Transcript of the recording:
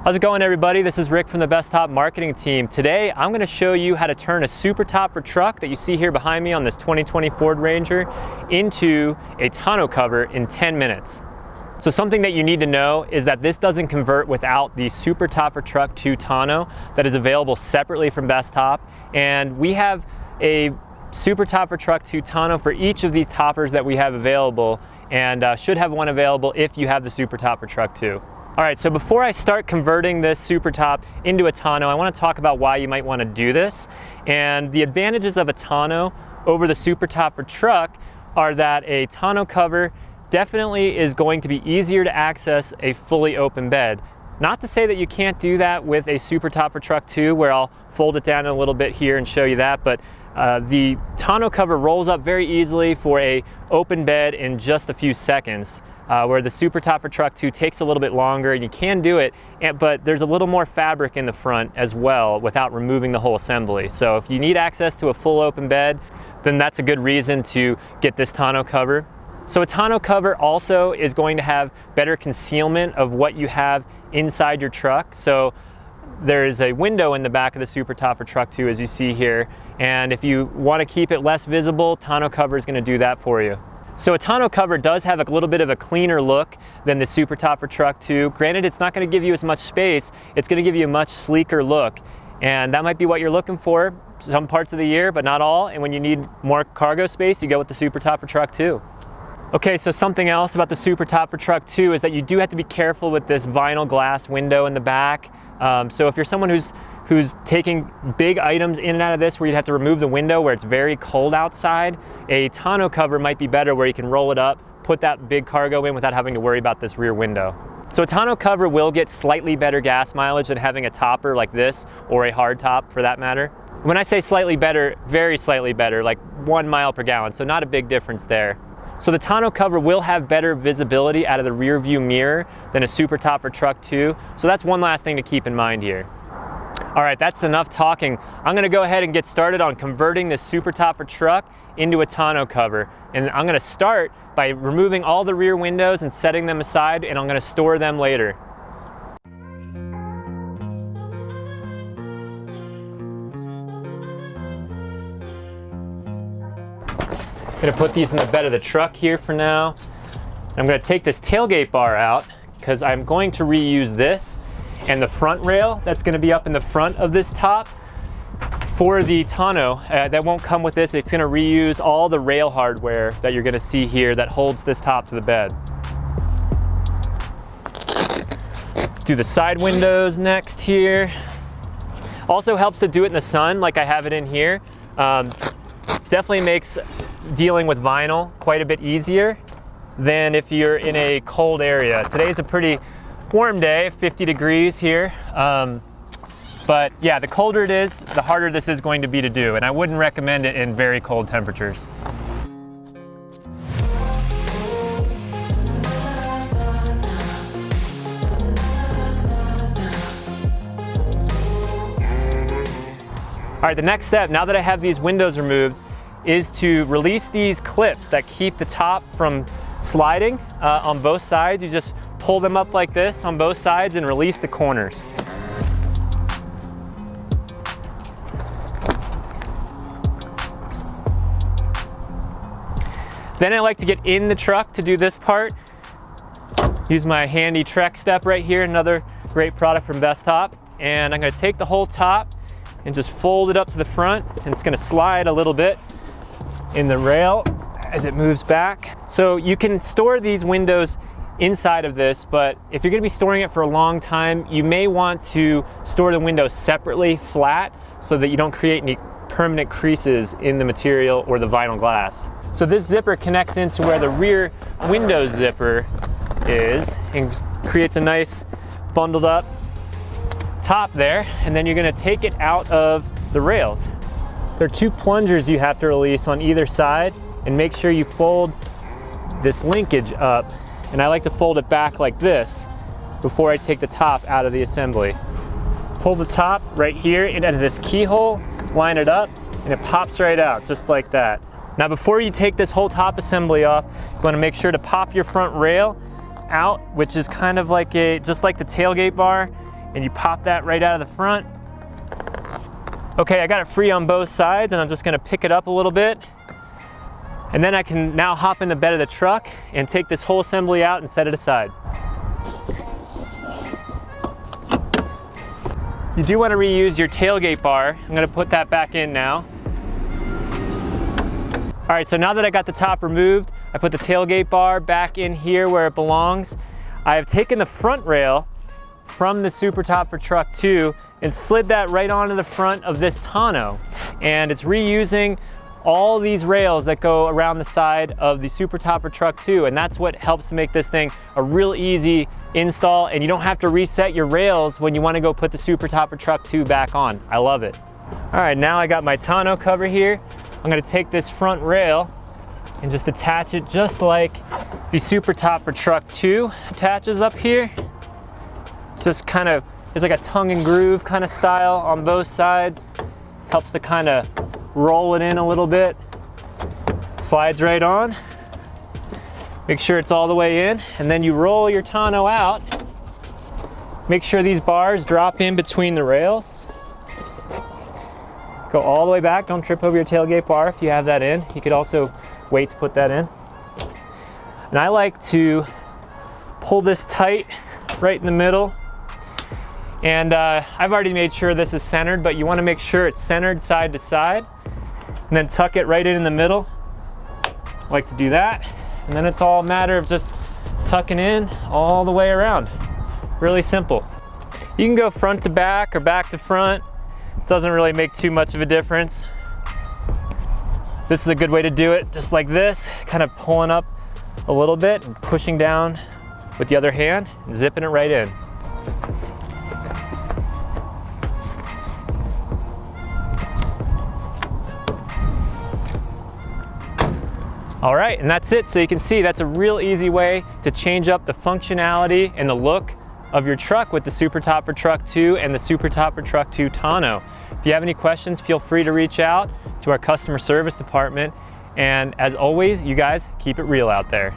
How's it going, everybody? This is Rick from the Supertop marketing team. Today I'm going to show you how to turn a Supertop for truck that you see here behind me on this 2020 Ford Ranger into a tonneau cover in 10 minutes. So something that you need to know is that this doesn't convert without the Supertop for truck to tonneau that is available separately from Supertop, and we have a Supertop for truck to tonneau for each of these toppers that we have available, and should have one available if you have the Supertop for truck too. All right, so before I start converting this Supertop into a tonneau, I want to talk about why you might want to do this. And the advantages of a tonneau over the Supertop for truck are that a tonneau cover definitely is going to be easier to access a fully open bed. Not to say that you can't do that with a Supertop for truck too, where I'll fold it down a little bit here and show you that, but the tonneau cover rolls up very easily for a open bed in just a few seconds. Where the Supertop for truck 2 takes a little bit longer, and you can do it, but there's a little more fabric in the front as well without removing the whole assembly. So if you need access to a full open bed, then that's a good reason to get this tonneau cover. So a tonneau cover also is going to have better concealment of what you have inside your truck. So there is a window in the back of the Supertop for truck 2, as you see here, and if you want to keep it less visible, tonneau cover is going to do that for you. So a tonneau cover does have a little bit of a cleaner look than the Supertop for truck 2. Granted, it's not going to give you as much space, it's going to give you a much sleeker look. And that might be what you're looking for some parts of the year, but not all. And when you need more cargo space, you go with the Supertop for truck 2. Okay, so something else about the Supertop for truck 2 is that you do have to be careful with this vinyl glass window in the back. So if you're someone who's taking big items in and out of this where you'd have to remove the window where it's very cold outside, a tonneau cover might be better where you can roll it up, put that big cargo in without having to worry about this rear window. So a tonneau cover will get slightly better gas mileage than having a topper like this, or a hard top for that matter. When I say slightly better, very slightly better, like 1 mile per gallon, so not a big difference there. So the tonneau cover will have better visibility out of the rear view mirror than a Supertop for truck 2, so that's one last thing to keep in mind here. All right, that's enough talking. I'm gonna go ahead and get started on converting this Supertop for truck into a tonneau cover. And I'm gonna start by removing all the rear windows and setting them aside, and I'm gonna store them later. I'm gonna put these in the bed of the truck here for now. I'm gonna take this tailgate bar out because I'm going to reuse this and the front rail that's going to be up in the front of this top for the tonneau. That won't come with this. It's going to reuse all the rail hardware that you're going to see here that holds this top to the bed. Do the side windows next here. Also helps to do it in the sun like I have it in here. Definitely makes dealing with vinyl quite a bit easier than if you're in a cold area. Today's a pretty warm day, 50 degrees here, but yeah, the colder it is, the harder this is going to be to do, and I wouldn't recommend it in very cold temperatures. All right, the next step, now that I have these windows removed, is to release these clips that keep the top from sliding on both sides. You just pull them up like this on both sides and release the corners. Then I like to get in the truck to do this part. Use my handy Trek step right here, another great product from Supertop. And I'm gonna take the whole top and just fold it up to the front, and it's gonna slide a little bit in the rail as it moves back. So you can store these windows inside of this, but if you're going to be storing it for a long time, you may want to store the windows separately flat so that you don't create any permanent creases in the material or the vinyl glass. So this zipper connects into where the rear window zipper is and creates a nice bundled up top there, and then you're going to take it out of the rails. There are 2 plungers you have to release on either side, and make sure you fold this linkage up. And I like to fold it back like this before I take the top out of the assembly. Pull the top right here into this keyhole, line it up, and it pops right out just like that. Now before you take this whole top assembly off, you want to make sure to pop your front rail out, which is kind of like just like the tailgate bar. and you pop that right out of the front. Okay, I got it free on both sides, and I'm just gonna pick it up a little bit. And then I can now hop in the bed of the truck and take this whole assembly out and set it aside. You do want to reuse your tailgate bar. I'm going to put that back in now. All right, so now that I got the top removed, I put the tailgate bar back in here where it belongs. I have taken the front rail from the Supertop for Truck 2 and slid that right onto the front of this tonneau. And it's reusing all these rails that go around the side of the Supertop for Truck 2, and that's what helps to make this thing a real easy install, and you don't have to reset your rails when you want to go put the Supertop for Truck 2 back on. I love it. All right, now I got my tonneau cover here. I'm going to take this front rail and just attach it just like the Supertop for Truck 2 attaches up here. Just kind of, it's like a tongue and groove kind of style on both sides. Helps to kind of roll it in a little bit. Slides right on. Make sure it's all the way in, and then you roll your tonneau out. Make sure these bars drop in between the rails. Go all the way back. Don't trip over your tailgate bar if you have that in. You could also wait to put that in. And I like to pull this tight right in the middle. And I've already made sure this is centered, but you want to make sure it's centered side to side. And then tuck it right in the middle. I like to do that. And then it's all a matter of just tucking in all the way around. Really simple. You can go front to back or back to front. It doesn't really make too much of a difference. This is a good way to do it, just like this, kind of pulling up a little bit and pushing down with the other hand and zipping it right in. All right, and that's it. So you can see that's a real easy way to change up the functionality and the look of your truck with the Supertop for Truck 2 and the Supertop for Truck 2 tonneau. If you have any questions, feel free to reach out to our customer service department. And as always, you guys keep it real out there.